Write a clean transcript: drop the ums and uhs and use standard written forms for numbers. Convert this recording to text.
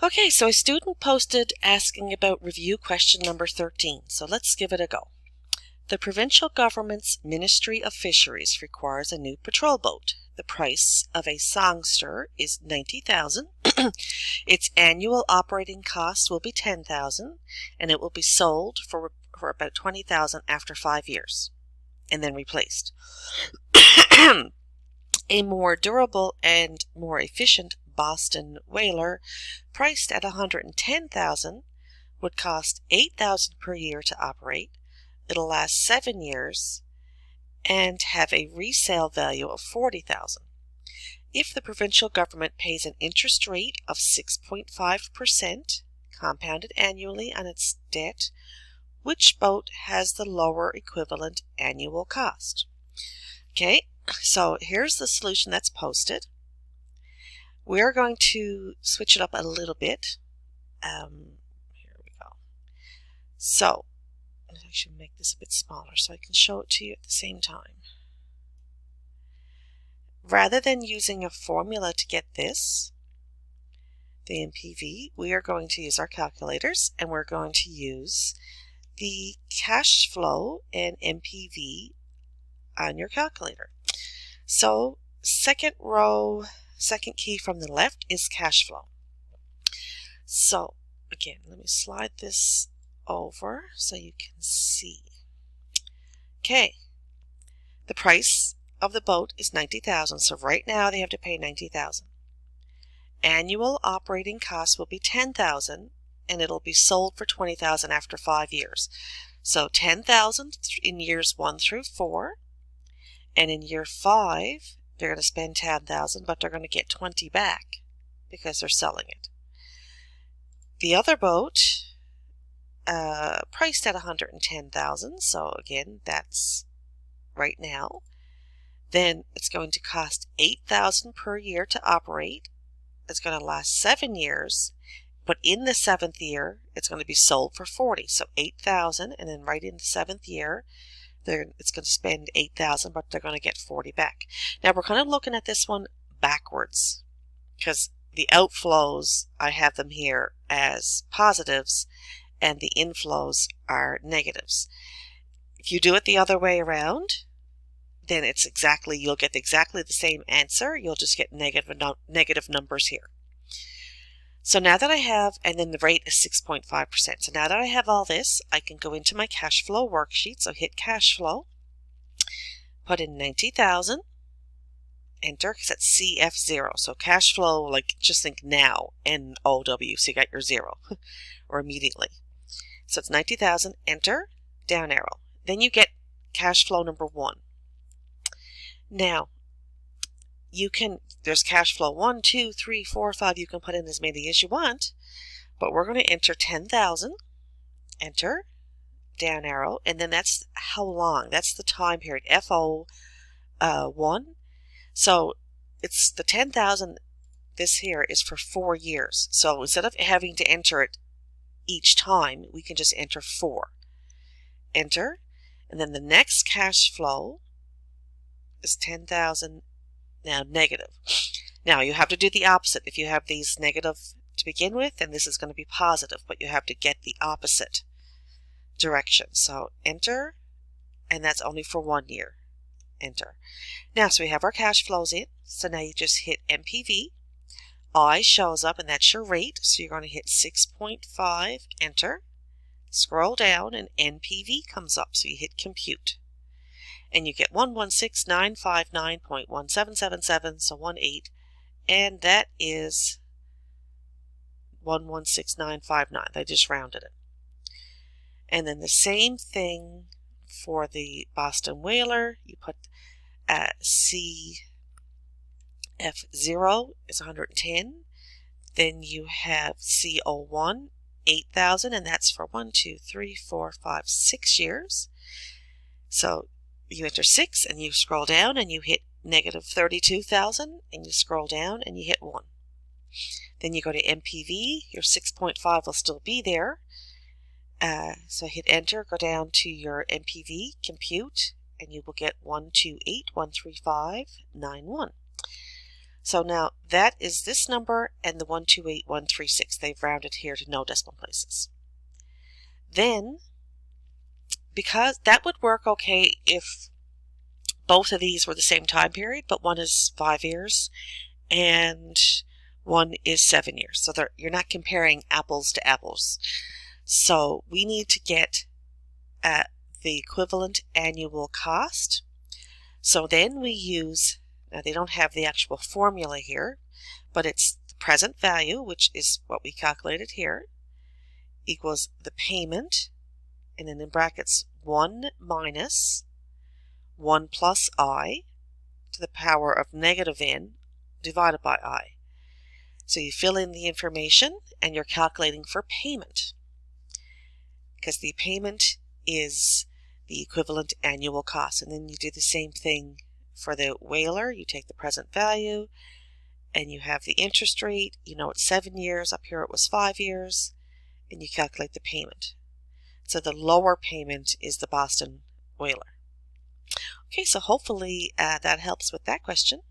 Okay, so a student posted asking about review question number 13, so let's give it a go. The provincial government's Ministry of Fisheries requires a new patrol boat. The price of a songster is $90,000. Its annual operating cost will be $10,000, and it will be sold for about $20,000 after 5 years, and then replaced. A more durable and more efficient Boston whaler, priced at $110,000, would cost $8,000 per year to operate. It'll last 7 years and have a resale value of $40,000. If the provincial government pays an interest rate of 6.5% compounded annually on its debt, which boat has the lower equivalent annual cost? Okay, so here's the solution that's posted. We're going to switch it up a little bit. Here we go. So I should make this a bit smaller so I can show it to you at the same time. Rather than using a formula to get this, the NPV, we are going to use our calculators, and we're going to use the cash flow and NPV on your calculator. So second row, second key from the left is cash flow. So again, let me slide this over so you can see. Okay, the price of the boat is $90,000, so right now they have to pay $90,000. Annual operating costs will be $10,000, and it'll be sold for $20,000 after 5 years. So $10,000 in years 1 through 4, and in year 5 they're going to spend $10,000, but they're going to get $20,000 back because they're selling it. The other boat, priced at $110,000, so again that's right now. Then it's going to cost $8,000 per year to operate. It's going to last 7 years, but in the 7th year it's going to be sold for $40,000. So $8,000, and then right in the 7th year it's going to spend $8,000, but they're going to get $40,000 back. Now we're kind of looking at this one backwards, because the outflows, I have them here as positives and the inflows are negatives. If you do it the other way around, then you'll get exactly the same answer. You'll just get negative numbers here. So now that I have, and then the rate is 6.5%. So now that I have all this, I can go into my cash flow worksheet. So hit cash flow, put in 90,000, enter, because that's CF0. So cash flow, like just think now, NOW, so you got your 0, or immediately. So it's 90,000, enter, down arrow. Then you get cash flow number 1. Now, there's cash flow 1, 2, 3, 4, 5. You can put in as many as you want, but we're going to enter 10,000, enter, down arrow, and then that's how long. That's the time period, FO1. So it's the 10,000, this here is for 4 years. So instead of having to enter it each time, we can just enter 4. Enter, and then the next cash flow is 10,000, now negative. Now you have to do the opposite. If you have these negative to begin with, then this is going to be positive, but you have to get the opposite direction. So enter, and that's only for 1 year. Enter. Now, so we have our cash flows in. So now you just hit NPV. I shows up, and that's your rate. So you're going to hit 6.5, enter. Scroll down, and NPV comes up. So you hit compute. And you get 116,959.1777, so 18, and that is 116,959. They just rounded it. And then the same thing for the Boston whaler. You put CF0 is 110. Then you have CO1, 8,000, and that's for 1, 2, 3, 4, 5, 6 years. So you enter 6, and you scroll down, and you hit negative 32,000, and you scroll down, and you hit 1. Then you go to NPV. Your 6.5 will still be there. So hit enter, go down to your NPV, compute, and you will get 128,135,91. So now that is this number and the 128136. They've rounded here to no decimal places. Then, because that would work okay if both of these were the same time period, but one is 5 years and one is 7 years. So you're not comparing apples to apples. So we need to get the equivalent annual cost. So then we use, now they don't have the actual formula here, but it's the present value, which is what we calculated here, equals the payment, and then in brackets 1 minus 1 plus I to the power of negative n divided by I. So you fill in the information and you're calculating for payment, because the payment is the equivalent annual cost. And then you do the same thing for the whaler. You take the present value and you have the interest rate. You know it's 7 years. Up here it was 5 years. And you calculate the payment. So the lower payment is the Boston whaler. Okay, so hopefully that helps with that question.